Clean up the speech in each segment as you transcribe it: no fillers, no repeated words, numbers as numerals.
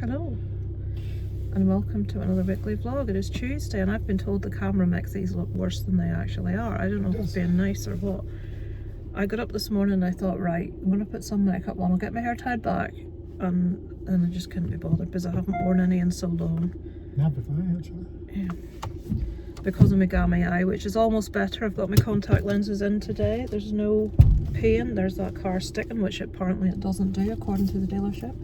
Hello and welcome to another weekly vlog. It is Tuesday and I've been told the camera makes these look worse than they actually are. I don't know if it's being nice or what. I got up this morning and I thought, right, I'm going to put some makeup on, I'll get my hair tied back, and I just couldn't be bothered because I haven't worn any in so long. Never have I, actually. Yeah. Because of my gammy eye, which is almost better. I've got my contact lenses in today. There's no pain. There's that car sticking, which apparently it doesn't do according to the dealership.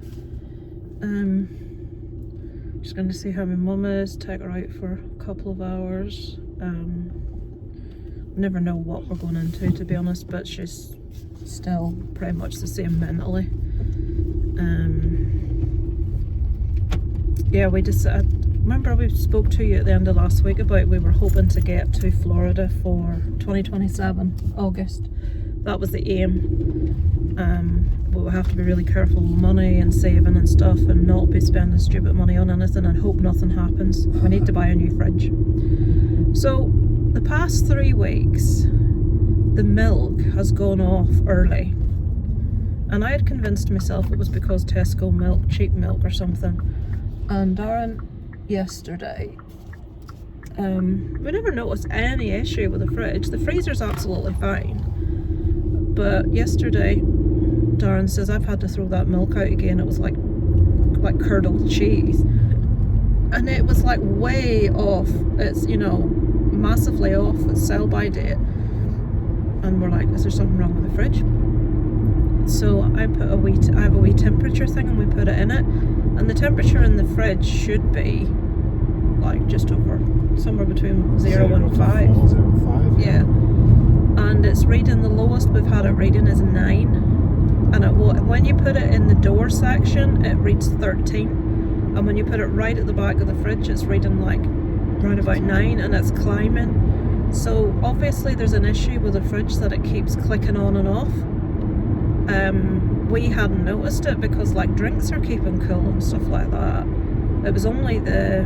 Just going to see how my mum is, take her out for a couple of hours. Never know what we're going into, to be honest, but she's still pretty much the same mentally. Yeah, we just remember we spoke to you at the end of last week about we were hoping to get to Florida for 2027 August. That was the aim. But we have to be really careful with money and saving and stuff and not be spending stupid money on anything and hope nothing happens. We need to buy a new fridge. So the past 3 weeks the milk has gone off early, and I had convinced myself it was because Tesco milk, cheap milk or something. And Darren yesterday, we never noticed any issue with the fridge. The freezer's absolutely fine, but yesterday Darren says I've had to throw that milk out again. It was like curdled cheese, and it was like way off. It's, you know, massively off its sell by date, and we're like, is there something wrong with the fridge? So I put I have a wee temperature thing and we put it in it, and the temperature in the fridge should be like just over, somewhere between 0 and 5. 0 and 5. Yeah. And it's reading, the lowest we've had it reading is 9. And when you put it in the door section, it reads 13. And when you put it right at the back of the fridge, it's reading like around about 9, and it's climbing. So obviously there's an issue with the fridge that it keeps clicking on and off. We hadn't noticed it because like drinks are keeping cool and stuff like that. It was only the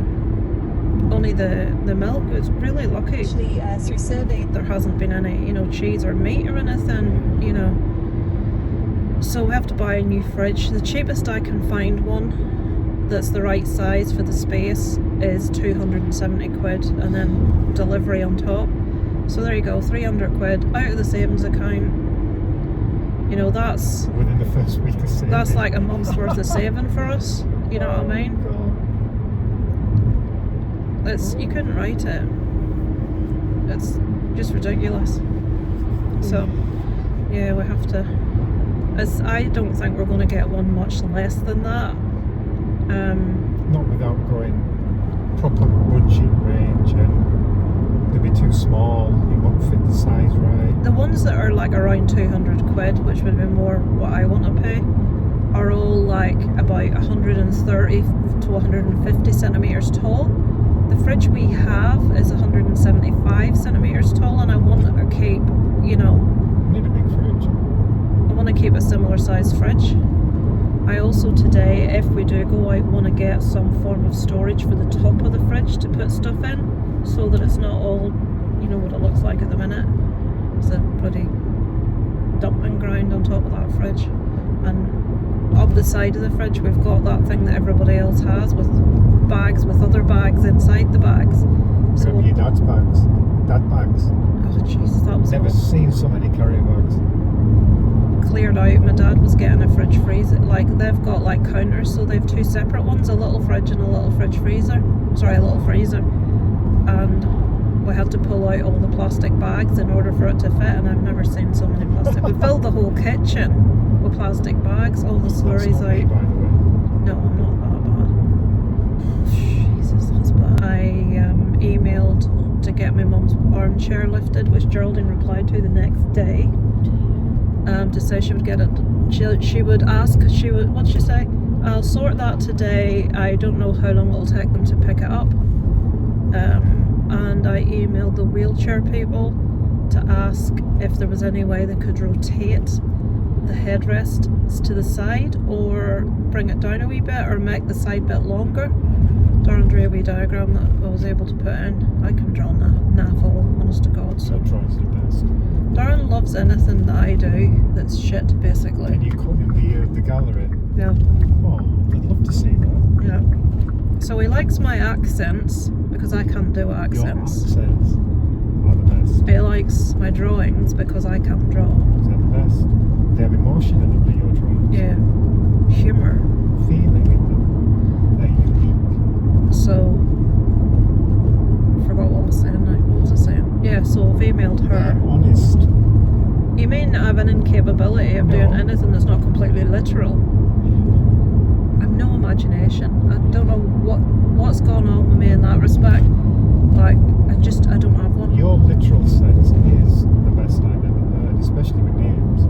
milk. It's really lucky there hasn't been any, you know, cheese or meat or anything, you know. So we have to buy a new fridge. The cheapest I can find one that's the right size for the space is 270 quid, and then delivery on top. So there you go, 300 quid out of the savings account. You know, that's within the first week of saving. That's like a month's worth of saving for us. You know what I mean? It's, you couldn't write it. It's just ridiculous. So yeah, we have to. I don't think we're going to get one much less than that. Not without going proper budget range, and they'll be too small. It won't fit the size right. The ones that are like around 200 quid, which would be more what I want to pay, are all like about 130 to 150 centimetres tall. The fridge we have is 175 centimetres tall, and I want to keep, you know, need a big fridge. I want to keep a similar size fridge. I also today, if we do go out, want to get some form of storage for the top of the fridge to put stuff in, so that it's not all, you know, what it looks like at the minute. It's a bloody dumping ground on top of that fridge. And up the side of the fridge we've got that thing that everybody else has, with bags with other bags inside the bags. So Remember your dad's bags? Dad bags? Oh Jesus, that was Never seen so many carry bags. Cleared out. My dad was getting a fridge freezer. Like, they've got like counters, so they've 2 separate ones, a little fridge and a little fridge freezer. Sorry, a little freezer. And we had to pull out all the plastic bags in order for it to fit, and I've never seen so many plastic. We filled the whole kitchen with plastic bags, all the slurries out. Me, by the way. No, I'm not that bad. Jesus, that's bad. I emailed to get my mum's armchair lifted, which Geraldine replied to the next day, to say she would get it. She would ask, what'd she say? I'll sort that today. I don't know how long it'll take them to pick it up. And I emailed the wheelchair people to ask if there was any way they could rotate the headrest to the side, or bring it down a wee bit, or make the side bit longer. Darren drew a wee diagram that I was able to put in. I can draw naff all, honest to God. So tries the best. Darren loves anything that I do that's shit, basically. Can you come in the gallery? Yeah. Oh, I'd love to see that. So he likes my accents because I can't do Your accents. accents are the best. He likes my drawings because I can't draw. They're the best. They have emotion in them, do your drawings. Yeah, humour. Feeling in them. They're unique. So, forgot what I was saying now. What was I saying? Yeah, so I've emailed her. They're honest. You may not have an incapability of doing anything that's not completely literal. I've no imagination. I don't know what's going on with me in that respect. Like, I don't have one. Your literal sense is the best I've ever heard, especially with names.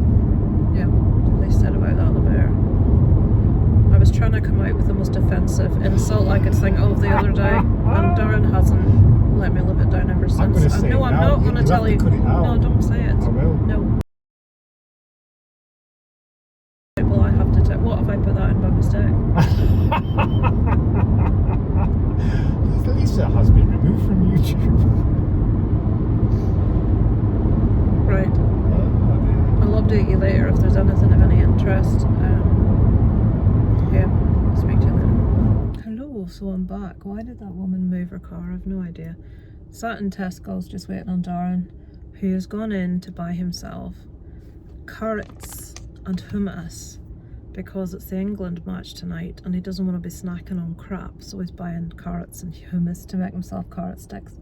Yeah, what they said about that, the bear. I was trying to come out with the most offensive insult I could think of the other day, and Darren hasn't let me live it down ever since. I'm going to say No, I'm now, not going to tell you. Cut it out. No, don't say it. I will. No. Well, I have to tell. What if I put that in by mistake? Lisa has been removed from YouTube. Right. I'll update you later if there's anything of any interest. Yeah, speak to you later. Hello, so I'm back. Why did that woman move her car? I have no idea. Sat in Tesco's just waiting on Darren, who has gone in to buy himself carrots and hummus because it's the England match tonight and he doesn't want to be snacking on crap, so he's buying carrots and hummus to make himself carrot sticks.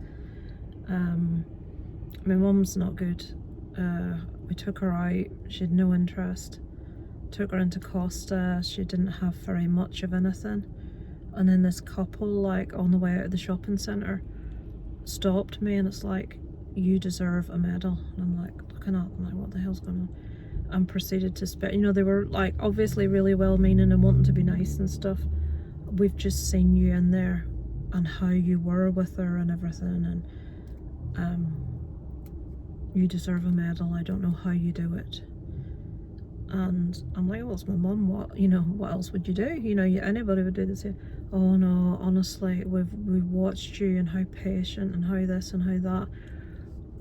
My mum's not good. We took her out, she had no interest. Took her into Costa, she didn't have very much of anything. And then this couple, like on the way out of the shopping centre, stopped me and it's like, you deserve a medal. And I'm like, looking at them like, what the hell's going on? And proceeded to spit. You know, they were like obviously really well meaning and wanting to be nice and stuff. We've just seen you in there and how you were with her and everything, and you deserve a medal. I don't know how you do it. And I'm like, well, it's my mum. What else would you do? Anybody would do the same. Oh no, honestly, we've watched you and how patient and how this and how that.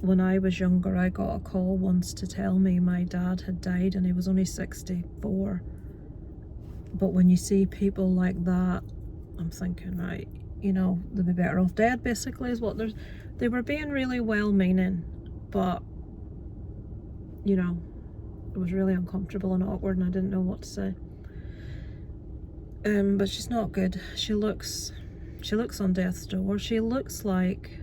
When I was younger, I got a call once to tell me my dad had died and he was only 64. But when you see people like that, I'm thinking, right, they'd be better off dead, basically, is what they were being really well-meaning, but, it was really uncomfortable and awkward and I didn't know what to say. But she's not good. She looks on death's door. She looks like,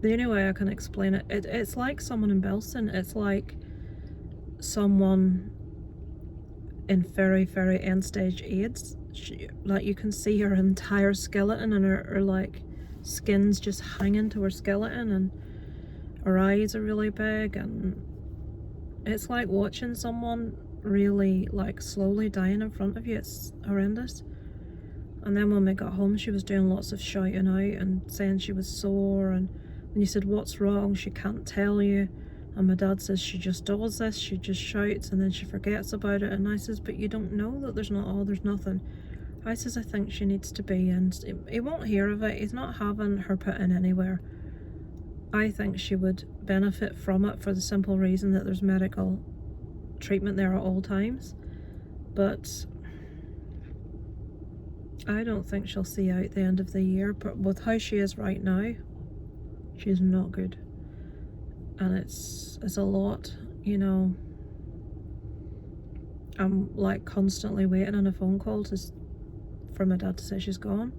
the only way I can explain it, it's like someone in Belsen. It's like someone in very, very end stage AIDS. Like you can see her entire skeleton and her like skin's just hanging to her skeleton and her eyes are really big, and it's like watching someone really like slowly dying in front of you. It's horrendous. And then when we got home, she was doing lots of shouting out and saying she was sore, and when you said what's wrong, she can't tell you. And my dad says she just does this, she just shouts and then she forgets about it. And I says, but you don't know that there's nothing. I says, I think she needs to be in. He won't hear of it, he's not having her put in anywhere. I think she would benefit from it for the simple reason that there's medical treatment there at all times. But I don't think she'll see out the end of the year. But with how she is right now, she's not good. And it's a lot, I'm like constantly waiting on a phone call for my dad to say she's gone,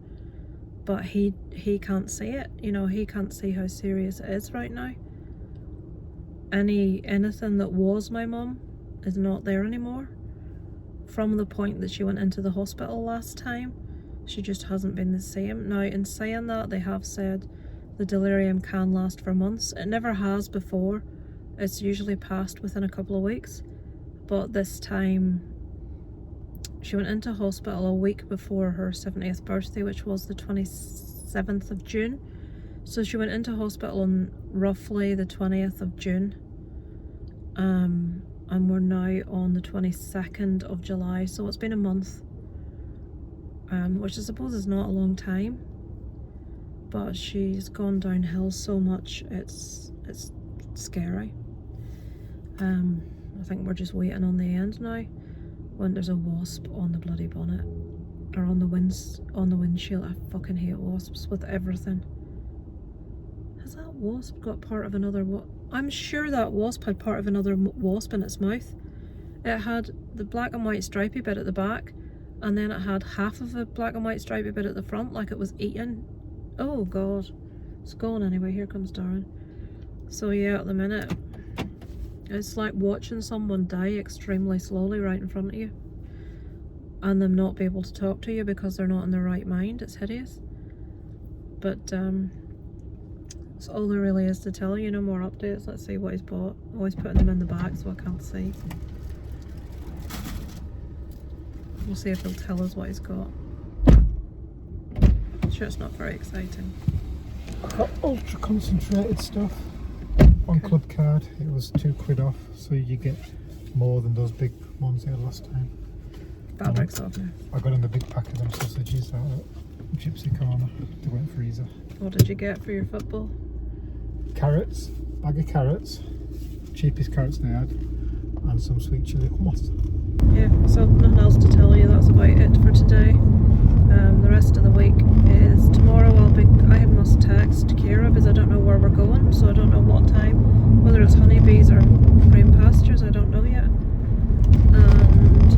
but he can't see it. He can't see how serious it is right now. Anything that was my mum is not there anymore. From the point that she went into the hospital last time, she just hasn't been the same. Now, in saying that, they have said the delirium can last for months. It never has before. It's usually passed within a couple of weeks. But this time, she went into hospital a week before her 70th birthday, which was the 27th of June. So she went into hospital on roughly the 20th of June. And we're now on the 22nd of July. So it's been a month. Which I suppose is not a long time. But she's gone downhill so much, it's scary. I think we're just waiting on the end now, when there's a wasp on the bloody bonnet. are on the windshield. I fucking hate wasps with everything. Has that wasp got part of another I'm sure that wasp had part of another wasp in its mouth. It had the black and white stripy bit at the back, and then it had half of a black and white stripy bit at the front, like it was eating. Oh god. It's gone anyway. Here comes Darren. So yeah, at the minute, it's like watching someone die extremely slowly right in front of you, and them not be able to talk to you because they're not in their right mind. It's hideous. But that's all there really is to tell you. No more updates. Let's see what he's bought. Always putting them in the bag so I can't see. We'll see if he'll tell us what he's got. I'm sure it's not very exciting. I've got ultra concentrated stuff on Club Card. It was £2 off, so you get more than those big ones here last time. Fabric's off now. I got in the big pack of them sausages out at Gypsy Corner. They went freezer. What did you get for your football? Carrots, bag of carrots, cheapest carrots they had, and some sweet chilli hummus. Yeah, so nothing else to tell you. That's about it for today. The rest of the week is tomorrow. I must text Kira because I don't know where we're going, so I don't know what time, whether it's honeybees or green pastures, I don't know yet. And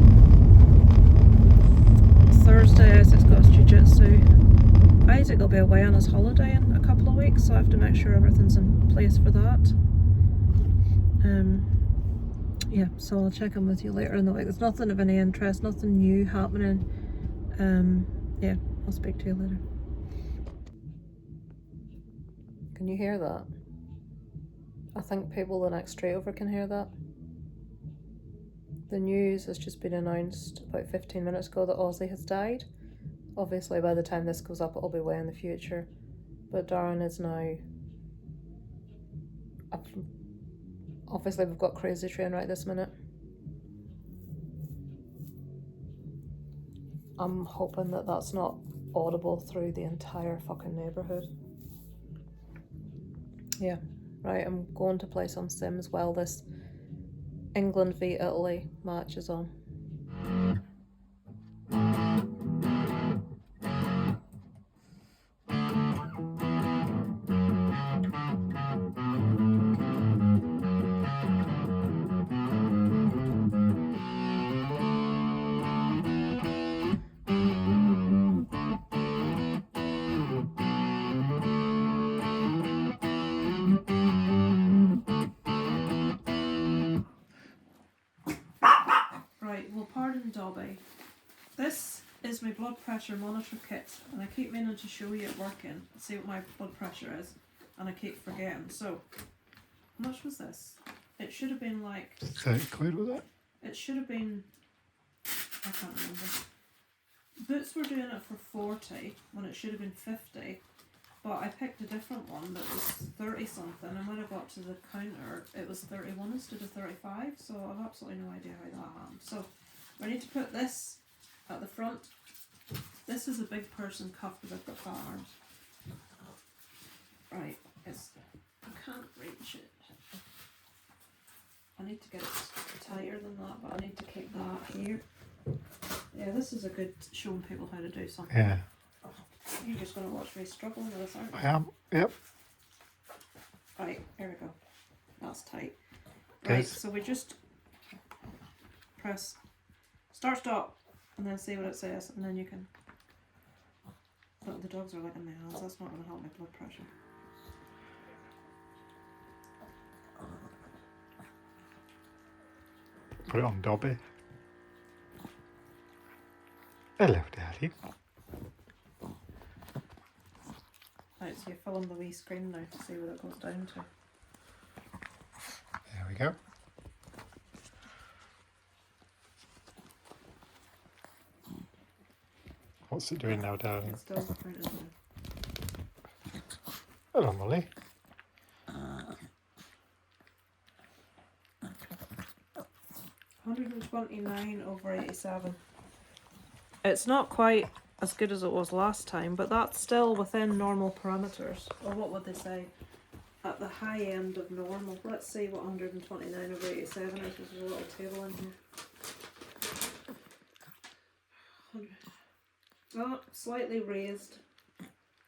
Thursday Isaac's got his jiu-jitsu. Isaac will be away on his holiday in a couple of weeks, so I have to make sure everything's in place for that. Yeah, so I'll check in with you later in the week. There's nothing of any interest, nothing new happening. Yeah, I'll speak to you later. Can you hear that? I think people the next street over can hear that. The news has just been announced about 15 minutes ago that Ozzy has died. Obviously by the time this goes up it'll be way in the future. But Darren is now... Obviously we've got Crazy Train right this minute. I'm hoping that that's not audible through the entire fucking neighbourhood. Yeah, right, I'm going to play some Sims while this England v Italy match is on. Right, well pardon Dobby. This is my blood pressure monitor kit, and I keep meaning to show you it working, see what my blood pressure is, and I keep forgetting. So, how much was this? It should have been like... £30 was it? It should have been... I can't remember. Boots were doing it for 40 when it should have been 50, but I picked a different one that was 30 something, and when I got to the counter it was 31 instead of 35, so I've absolutely no idea how that happened. So I need to put this at the front. This is a big person cuff because I've got fat arms. Right, I can't reach it. I need to get it tighter than that, but I need to keep that here. Yeah, this is a good showing people how to do something. Yeah. You're just going to watch me struggle with this, aren't you? I am, yep. Right, here we go. That's tight. Good. Right, so we just press start stop and then see what it says, and then you can... Look, the dogs are licking my hands. That's not going to help my blood pressure. Put it on Dobby. Hello, Daddy. Right, so you're filling the wee screen now to see what it goes down to. There we go. What's it doing now, darling? It's still printed now. Hello, Molly. $129/87. It's not quite as good as it was last time, but that's still within normal parameters. Or what would they say? At the high end of normal. Let's see what 129/87 is. There's a little table in here. Oh, slightly raised.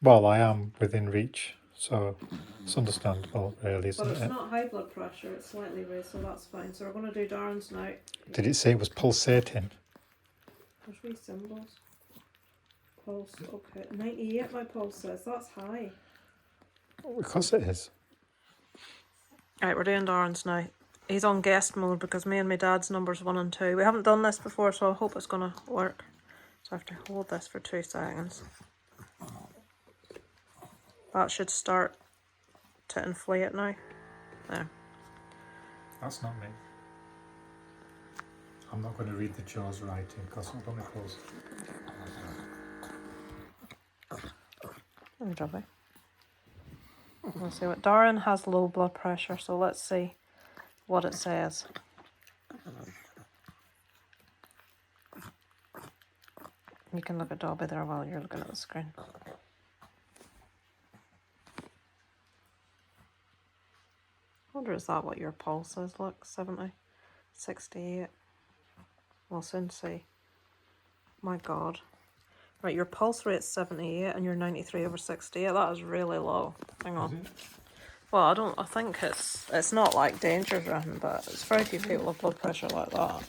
Well, I am within reach, so it's understandable, really, But isn't it's it? not high blood pressure, it's slightly raised, so that's fine. So we're going to do Darren's now. Did it say it was pulsating? There's wee symbols. Pulse, okay. 98 my pulse says, that's high. Because it is. Right, we're doing Darren's now. He's on guest mode because me and my dad's numbers 1 and 2. We haven't done this before, so I hope it's going to work. So I have to hold this for 2 seconds. That should start to inflate now. There. That's not me. I'm not going to read the Jaws writing because I'm going to close. Let me drop it. Let's see what Darren has low blood pressure, so let's see what it says. You can look at Dobby there while you're looking at the screen. I wonder, is that what your pulse is? Look, 70, 68. We'll soon see. My God. Right, your pulse rate's 78 and you're 93/68. That is really low. Hang on. Well, I think it's not like dangerous or anything, but it's very few people with blood pressure like that.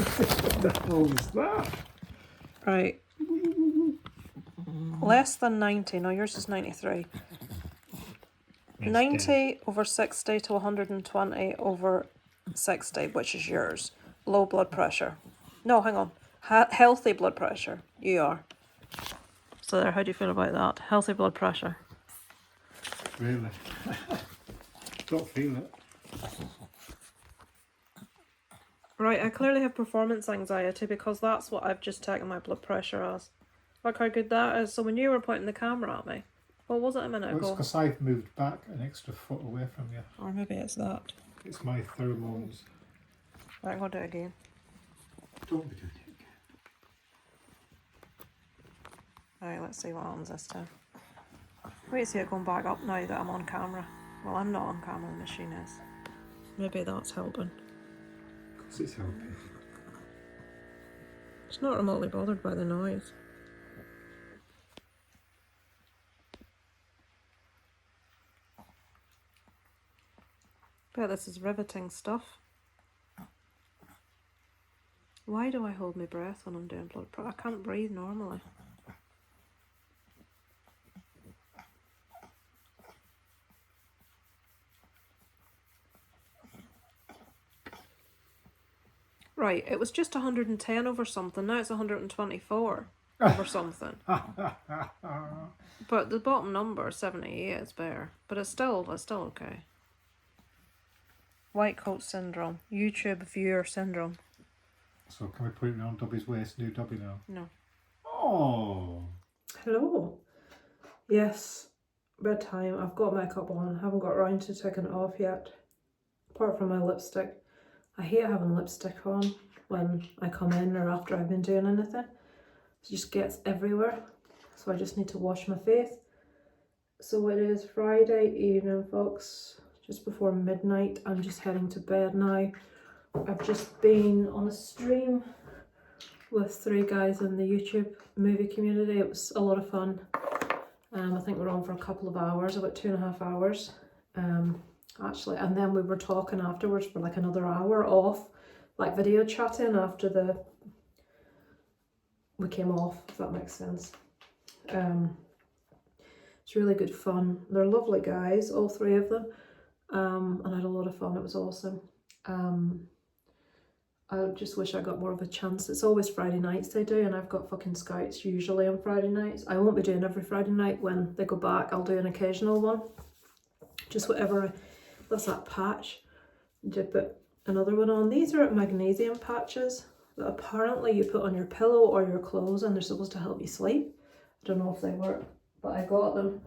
What the hell is that? Right. Less than 90. No, yours is 93. 90/60 to 120/60, which is yours. Low blood pressure. No, hang on. Healthy blood pressure. You are. So there, how do you feel about that? Healthy blood pressure. Really? Don't feel it. Right, I clearly have performance anxiety because that's what I've just taken my blood pressure as. Look how good that is. So when you were pointing the camera at me, what was it a minute Well, it's ago? because I've moved back an extra foot away from you. Or maybe it's that. It's my pheromones. Right, I'm going to do it again. Don't be doing it again. Right, let's see what happens this time. Wait to see it going back up now that I'm on camera. Well, I'm not on camera, the machine is. Maybe that's helping. Because it's helping. It's not remotely bothered by the noise. Bet this is riveting stuff. Why do I hold my breath when I'm doing blood pressure? I can't breathe normally. Right, it was just 110 over something, now it's 124 over something. But the bottom number, 78, is better. But it's still okay. White coat syndrome. YouTube viewer syndrome. So can we put it around Dobby's waist? New Dobby now? No. Oh. Hello. Yes, bedtime. I've got makeup on. Haven't got around to taking it off yet. Apart from my lipstick. I hate having lipstick on when I come in or after I've been doing anything. It just gets everywhere. So I just need to wash my face. So it is Friday evening, folks. Just before midnight. I'm just heading to bed now. I've just been on a stream with 3 guys in the YouTube movie community. It was a lot of fun. I think we're on for a couple of hours, about 2.5 hours. Actually, and then we were talking afterwards for like another hour off, like video chatting after we came off, if that makes sense. It's really good fun. They're lovely guys, all 3 of them, and I had a lot of fun. It was awesome. I just wish I got more of a chance. It's always Friday nights they do, and I've got fucking scouts usually on Friday nights. I won't be doing every Friday night. When they go back, I'll do an occasional one. Just whatever. That's that patch. Dip put another one on. These are magnesium patches that apparently you put on your pillow or your clothes, and they're supposed to help you sleep. I don't know if they work, but I got them.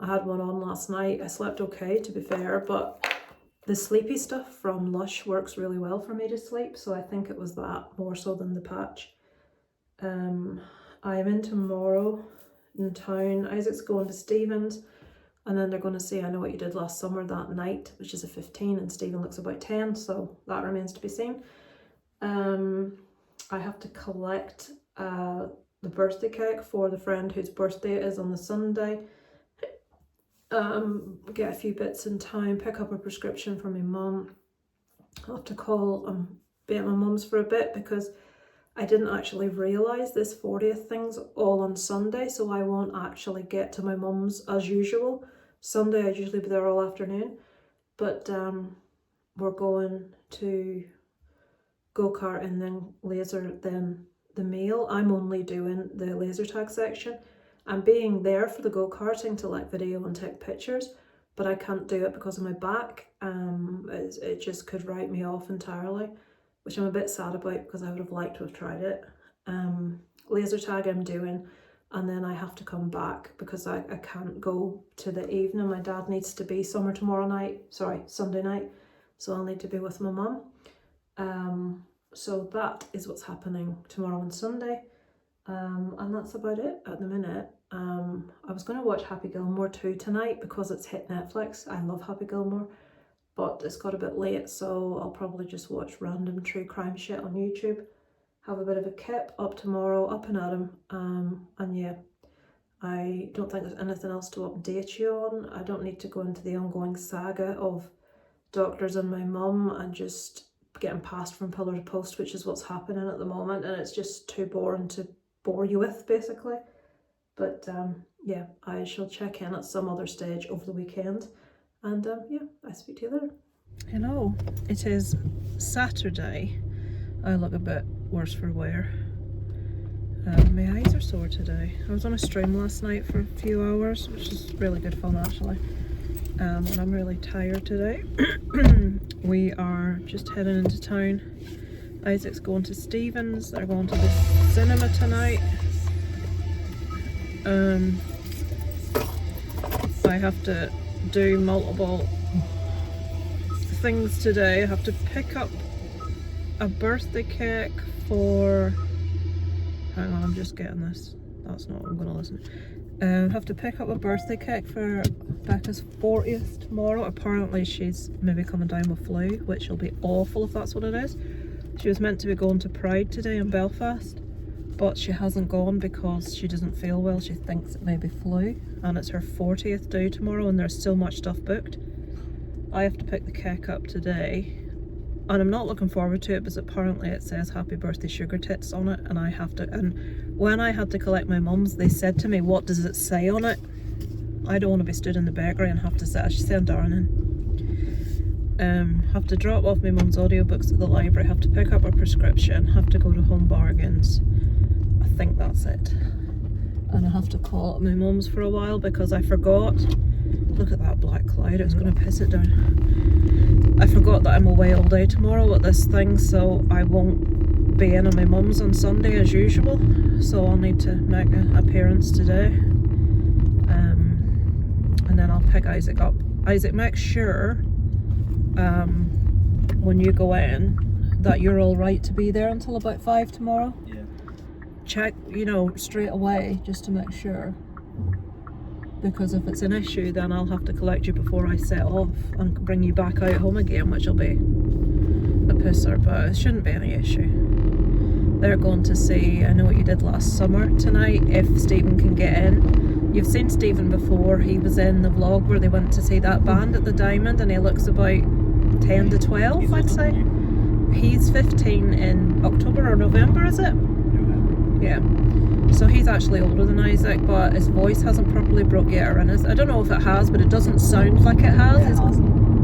I had one on last night. I slept okay, to be fair, but the sleepy stuff from Lush works really well for me to sleep, so I think it was that more so than the patch. I am in tomorrow in town. Isaac's going to Stephen's, and then they're going to see I Know What You Did Last Summer that night, which is a 15, and Stephen looks about 10, so that remains to be seen. I have to collect the birthday cake for the friend whose birthday it is on the Sunday. Get a few bits in town, pick up a prescription for my mum. I'll have to call and be at my mum's for a bit because I didn't actually realise this 40th thing's all on Sunday, so I won't actually get to my mum's as usual. Sunday I'd usually be there all afternoon, but we're going to go-kart and then laser, then the meal. I'm only doing the laser tag section. I'm being there for the go-karting to like video and take pictures, but I can't do it because of my back. It just could write me off entirely, which I'm a bit sad about because I would have liked to have tried it. Laser tag I'm doing, and then I have to come back because I can't go to the evening. My dad needs to be somewhere Sunday night, so I'll need to be with my mum. So that is what's happening tomorrow and Sunday. And that's about it at the minute. I was going to watch Happy Gilmore 2 tonight because it's hit Netflix. I love Happy Gilmore, but it's got a bit late, so I'll probably just watch random true crime shit on YouTube. Have a bit of a kip up tomorrow, up and at 'em. And yeah, I don't think there's anything else to update you on. I don't need to go into the ongoing saga of doctors and my mum and just getting passed from pillar to post, which is what's happening at the moment, and it's just too boring to bore you with, basically. But yeah, I shall check in at some other stage over the weekend, and yeah, I speak to you later. Hello, it is Saturday. I look a bit worse for wear. My eyes are sore today. I was on a stream last night for a few hours, which is really good fun actually. And I'm really tired today. We are just heading into town. Isaac's going to Stephen's. They're going to the cinema tonight. I have to do multiple things today. I have to pick up a birthday cake for... Hang on, I'm just getting this. That's not what I'm going to listen. Have to pick up a birthday cake for Beccas' 40th tomorrow. Apparently she's maybe coming down with flu, which will be awful if that's what it is. She was meant to be going to Pride today in Belfast, but she hasn't gone because she doesn't feel well. She thinks it may be flu, and it's her 40th due tomorrow and there's so much stuff booked. I have to pick the cake up today, and I'm not looking forward to it because apparently it says happy birthday sugar tits on it, and I have to, and when I had to collect my mum's, they said to me, what does it say on it? I don't want to be stood in the bakery and have to sit, she's saying darling. Have to drop off my mum's audiobooks at the library, have to pick up a prescription, have to go to Home Bargains. I think that's it. And I have to call at my mum's for a while because I forgot. Look at that black cloud, it's going to piss it down. I forgot that I'm away all day tomorrow at this thing, so I won't be in on my mum's on Sunday as usual. So I'll need to make an appearance today. And then I'll pick Isaac up. Isaac, make sure when you go in that you're all right to be there until about 5 tomorrow. Yeah. Check, you know, straight away just to make sure. Because if it's an issue, then I'll have to collect you before I set off and bring you back out home again, which will be a pisser, but it shouldn't be any issue. They're going to see I Know What You Did Last Summer tonight, if Stephen can get in. You've seen Stephen before. He was in the vlog where they went to see that band at the Diamond, and he looks about 10 to 12, I'd say. He's 15 in October or November, is it? November. Yeah. So he's actually older than Isaac, but his voice hasn't properly broke yet, or in his, I don't know if it has, but it doesn't sound like it has.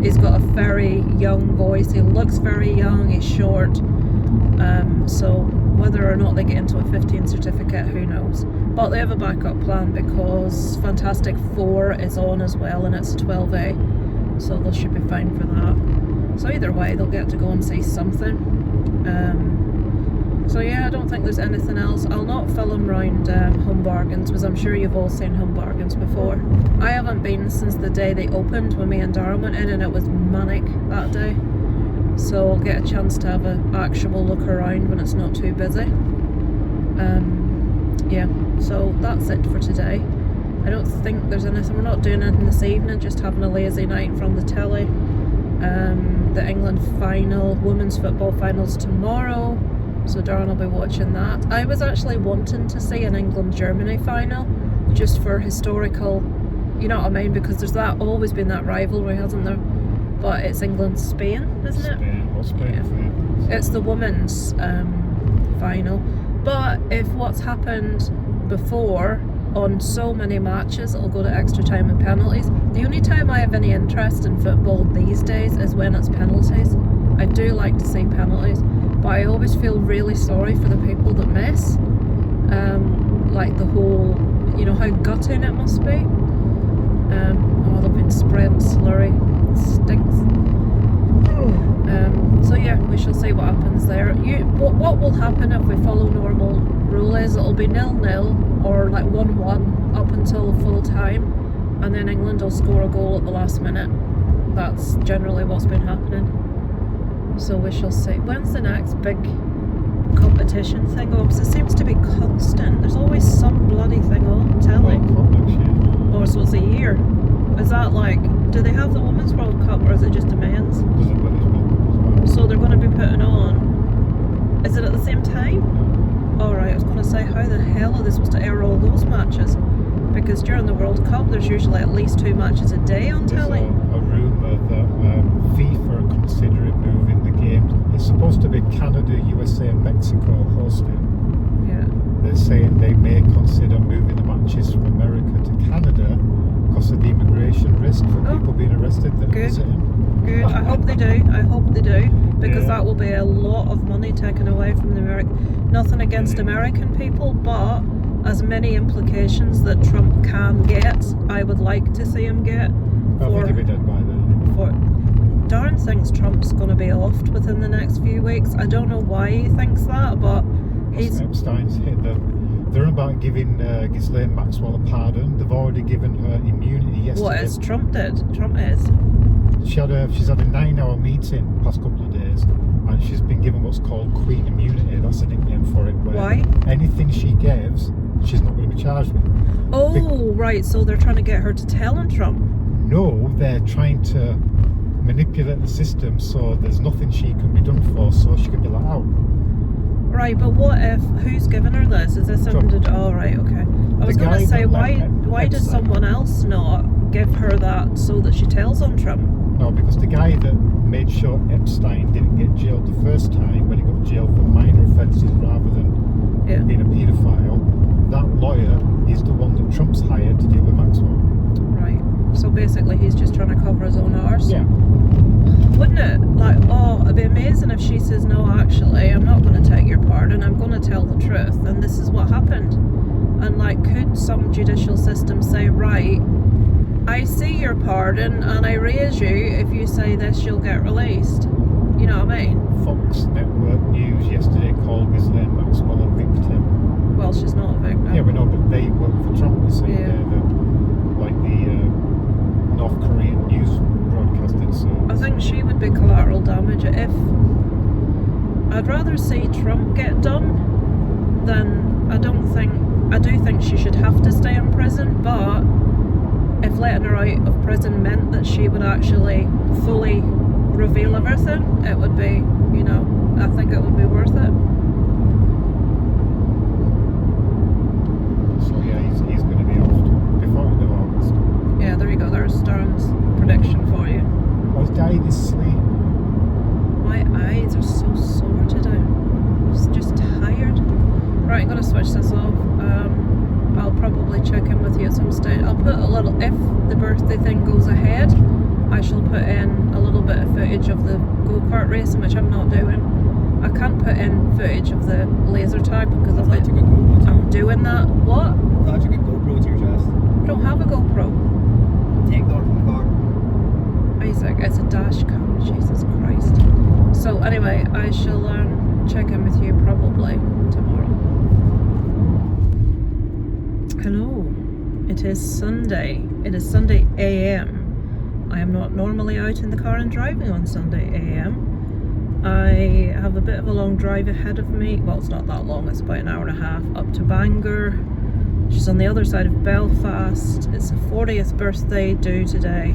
He's got a very young voice. He looks very young. He's short. So whether or not they get into a 15 certificate, who knows. But they have a backup plan because Fantastic Four is on as well, and it's 12A, so they should be fine for that. So either way, they'll get to go and see something. So yeah, I don't think there's anything else. I'll not film round Home Bargains because I'm sure you've all seen Home Bargains before. I haven't been since the day they opened when me and Darren went in, and it was manic that day. So I'll get a chance to have an actual look around when it's not too busy. Yeah, so that's it for today. I don't think there's anything, we're not doing anything this evening, just having a lazy night from the telly. The England final, women's football finals tomorrow. So so Darren will be watching that. I was actually wanting to see an England-Germany final, just for historical, you know what I mean, because there's always been that rivalry, hasn't there? But it's England-Spain, isn't it? Spain. It's the women's final. But if what's happened before on so many matches, it'll go to extra time and penalties. The only time I have any interest in football these days is when it's penalties. I do like to see penalties, but I always feel really sorry for the people that miss. Like the whole, you know, how gutting it must be. Oh, they've been spreading slurry. It stinks. So yeah, we shall see what happens there. What will happen if we follow normal rule is it'll be 0-0 or like 1-1 up until full time, and then England will score a goal at the last minute. That's generally what's been happening. So we shall see. When's the next big competition thing on? Because it seems to be constant. There's always some bloody thing on telly. Oh, so it's a year. Is that like, do they have the Women's World Cup or is it just the men's? So they're going to be putting on. Is it at the same time? Alright, I was going to say, how the hell are they supposed to air all those matches? Because during the World Cup, there's usually at least 2 matches a day on telly. There's a rumour that FIFA are considering moving the game. It's supposed to be Canada, USA and Mexico hosting. Yeah. They're saying they may consider moving the matches from America to Canada because of the immigration risk for people being arrested that are visiting. Good. I hope they do. I hope they do, because that will be a lot of money taken away from the American. Nothing against American people, but as many implications that Trump can get, I would like to see him get. I think he'll be dead by then. Darren thinks Trump's going to be offed within the next few weeks. I don't know why he thinks that, but he's. Epstein's hit them. They're about giving Ghislaine Maxwell a pardon. They've already given her immunity yesterday. What is Trump did? Trump is. She's had a 9-hour meeting the past couple of days, and she's been given what's called Queen immunity. That's a nickname for it. Where why? Anything she gives, she's not going to be charged with. Oh, right. So they're trying to get her to tell on Trump. No, they're trying to manipulate the system so there's nothing she can be done for, so she can be let out. Right, but what if, who's giving her this? Is this something to, oh right, okay. I was going to say, why does someone else not give her that so that she tells on Trump? No, because the guy that made sure Epstein didn't get jailed the first time, when he got jailed for minor offences rather than being a paedophile, that lawyer is the one that Trump's hired to deal with Maxwell. Right, so basically he's just trying to cover his own arse. Yeah. Wouldn't it? Like, oh, it'd be amazing if she says, no, actually, I'm not going to take your pardon, I'm going to tell the truth, and this is what happened. And like, could some judicial system say, right, I see your pardon and I raise you, if you say this, you'll get released. You know what I mean? Fox Network News yesterday called Ghislaine Maxwell a victim. Well, she's not a victim. Yeah, we know, but they work for Trump, you see. Yeah. They're the North Korean news broadcasting service. I think she would be collateral damage. If I'd rather see Trump get done than I do think she should have to stay in prison, but if letting her out of prison meant that she would actually fully reveal everything, it would be, you know, I think it would be worth it. So yeah, he's going to be off before the end of August. Yeah, there you go. There's Darren's prediction for you. I was dying of sleep. My eyes are so sore today. I'm just tired. Right, I'm going to switch this off. I'll probably check in with you at some stage. I'll put a little, if the birthday thing goes ahead, I shall put in a little bit of footage of the go-kart racing, which I'm not doing. I can't put in footage of the laser tag because I'm doing that. What? Attach a good GoPro to your chest. I don't have a GoPro. Take that from the car. Isaac, it's a dash cam. Jesus Christ. So anyway, I shall check in with you probably tomorrow. Hello. It is Sunday. It is Sunday AM. I am not normally out in the car and driving on Sunday AM. I have a bit of a long drive ahead of me. Well, it's not that long. It's about an hour and a half up to Bangor, which is on the other side of Belfast. It's a 40th birthday due today.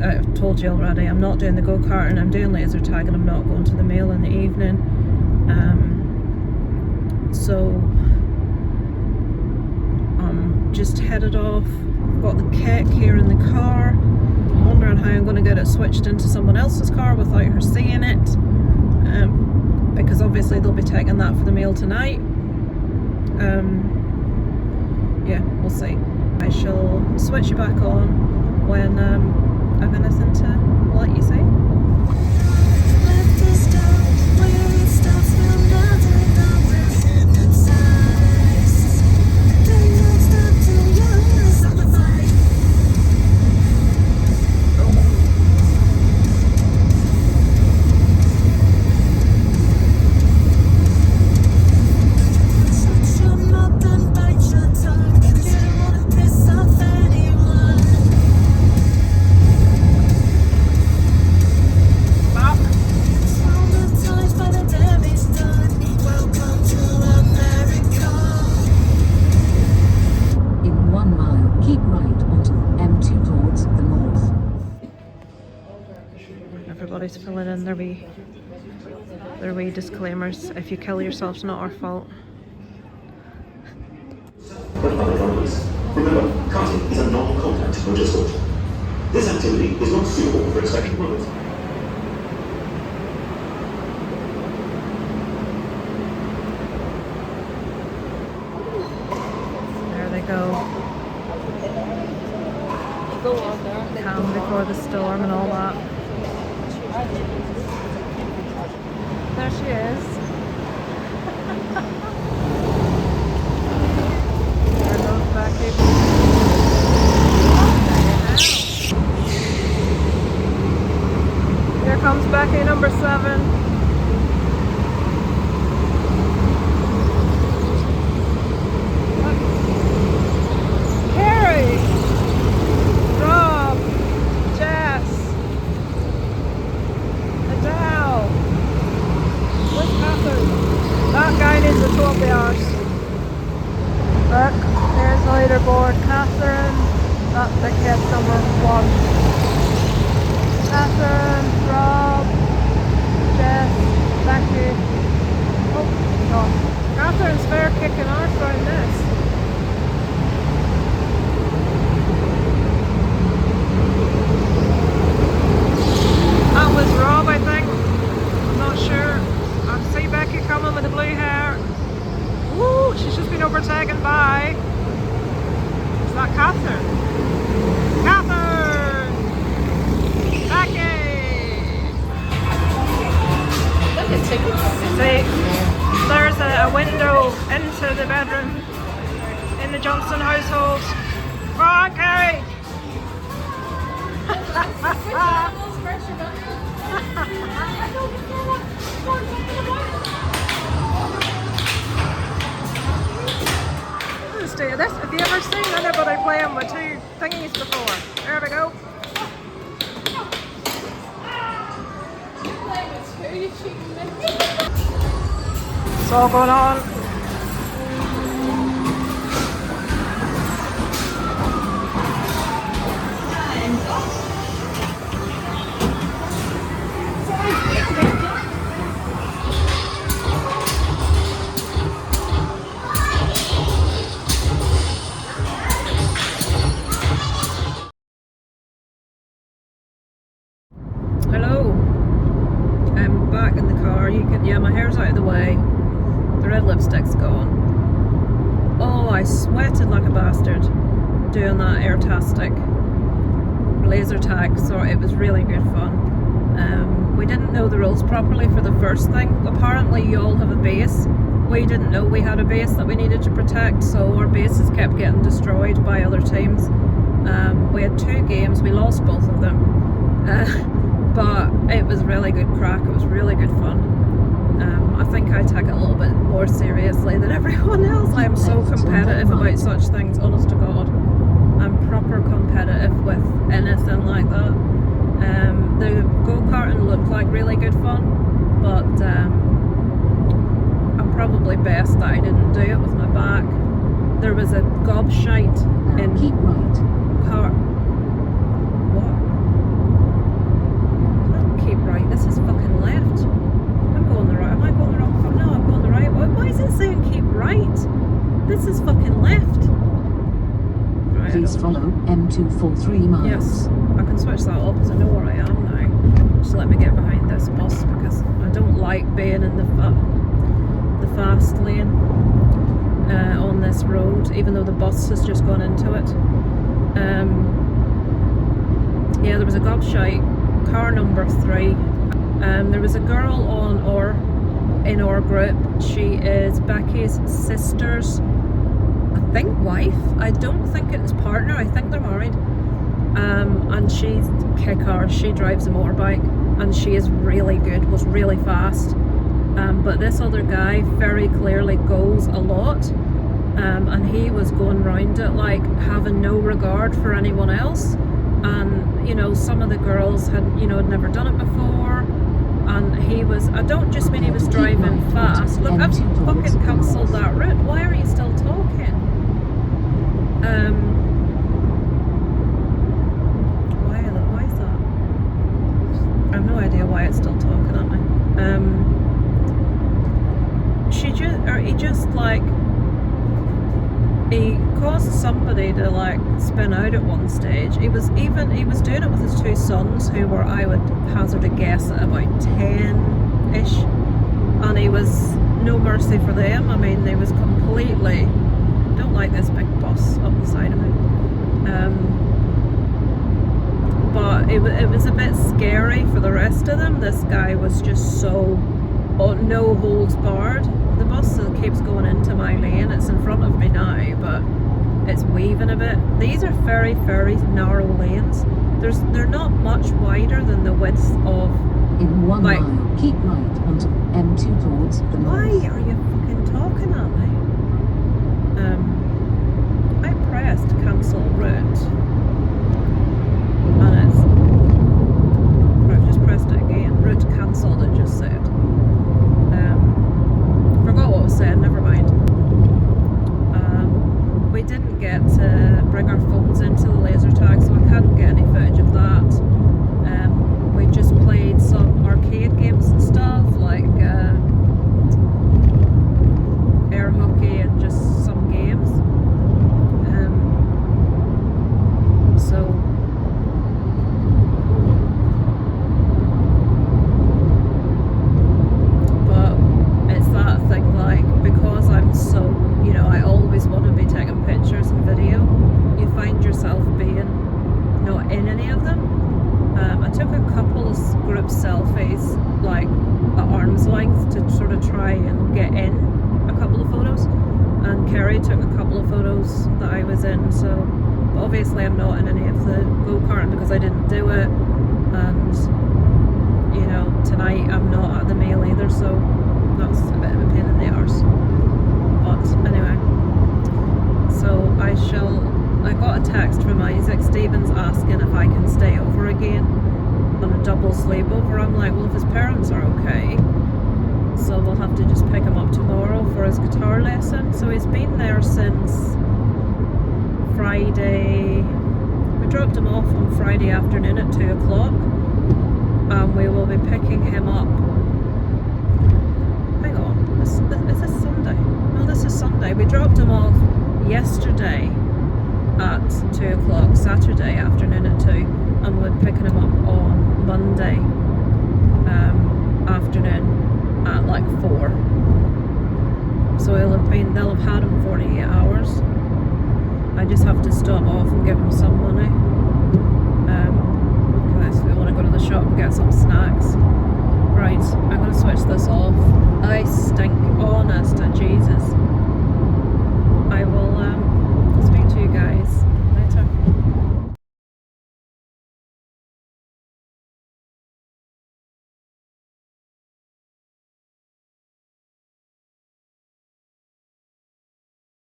I've told you already, I'm not doing the go-kart and I'm doing laser tag and I'm not going to the mail in the evening. So I'm just headed off. I've got the kit here in the car. I'm wondering how I'm going to get it switched into someone else's car without her seeing it, because obviously they'll be taking that for the meal tonight. Yeah, we'll see. I shall switch you back on when I've anything to let you see. Everybody's filling in their wee disclaimers. If you kill yourself, it's not our fault. Remember, cutting is a non-contact motorsport. This activity is not suitable for expecting runners. There they go. Calm before the storm and all that. There she is. There goes Becky. Here comes Becky, number 7. Look, there's the leaderboard. Catherine, that's the kid number 1. Catherine, Rob, Jess, Becky. Oh gosh. Catherine's fair kicking arse around this. That was Rob, I think. I'm not sure. I see Becky coming with the blue hair. Woo, she's just been overtaken by... Is that Catherine? Catherine! Becky! See, there's a window into the bedroom in the Johnson household. Come on, Carrie! Do this. Have you ever seen anybody playing with 2 thingies before? There we go. It's all going on. Hello. I'm back in the car. Yeah, my hair's out of the way. The red lipstick's gone. Oh, I sweated like a bastard doing that air-tastic laser tag. Sorry, it was really good fun. We didn't know the rules properly for the first thing. Apparently you all have a base. We didn't know we had a base that we needed to protect, so our bases kept getting destroyed by other teams. We had 2 games, we lost both of them. But it was really good crack, it was really good fun. I think I take it a little bit more seriously than everyone else. I am so competitive about such things, honest to God. I'm proper competitive with anything like that. The go-karting looked like really good fun, but I'm probably best that I didn't do it with my back. There was a gobshite in keep right. car. Keep right. This is fucking left. I'm going the right. Am I going the wrong? No, I'm going the right. Why is it is saying keep right? This is fucking left. Right, Please follow M243 miles. yes, I can switch that off because I know where I am now. Just let me get behind this bus because I don't like being in the fast lane on this road, even though the bus has just gone into it. Yeah, there was a gobshite, car number 3. There was a girl in our group. She is Beccas' sister's, I think, wife. I don't think it's partner. I think they're married. And she's kick-ass. She drives a motorbike, and she is really good. Was really fast. But this other guy very clearly goes a lot. And he was going round it like having no regard for anyone else. And you know, some of the girls had never done it before. And he was, I don't just mean he was driving fast. Look, I've fucking cancelled that route. Why are you still talking? Why is that? I have no idea why it's still talking at me. He just like, he caused somebody to like spin out at one stage. He was doing it with his 2 sons, who were, I would hazard a guess, at about 10-ish, and he was no mercy for them. I mean, they was completely, don't like this big bus up the side of me. But it was a bit scary for the rest of them. This guy was just so no holds barred. The bus keeps going into my lane. It's in front of me now, but it's weaving a bit. These are very, very narrow lanes. They're not much wider than the width of. In 1 like, mile, keep right onto M2 towards the why north. are you fucking talking at me? I pressed cancel route, and I've just pressed it again. Route cancelled, it just said. Forgot what was said, never mind. We didn't get to bring our phones into the laser tag, so I can't get any footage of that. We just played some arcade games and stuff, like air hockey and just some games. But it's that thing, like, because I'm so, I always want to be taking pictures and video, you find yourself being not in any of them. I took a couple of group selfies, like at arm's length, to sort of try and get in a couple of photos, and Kerry took a couple of photos that I was in, so but obviously I'm not in any of the go-karting because I didn't do it, and tonight I'm not at the meal either, so that's a bit of a pain in the arse. But anyway, so I got a text from Isaac Stevens asking if I can stay over again on a double sleepover. I'm like, well, if his parents are okay, so we'll have to just pick him up tomorrow for his guitar lesson. So he's been there since Friday. We dropped him off on Friday afternoon at 2 o'clock, and we will be picking him up. Hang on, is this Sunday? No, this is Sunday. We dropped him off yesterday at 2 o'clock, Saturday afternoon at 2, and we're picking him up on Monday afternoon at like 4. So they'll have had him 48 hours. I just have to stop off and give him some money. Because we want to go to the shop and get some snacks. Right, I'm going to switch this off. I stink, honest to Jesus.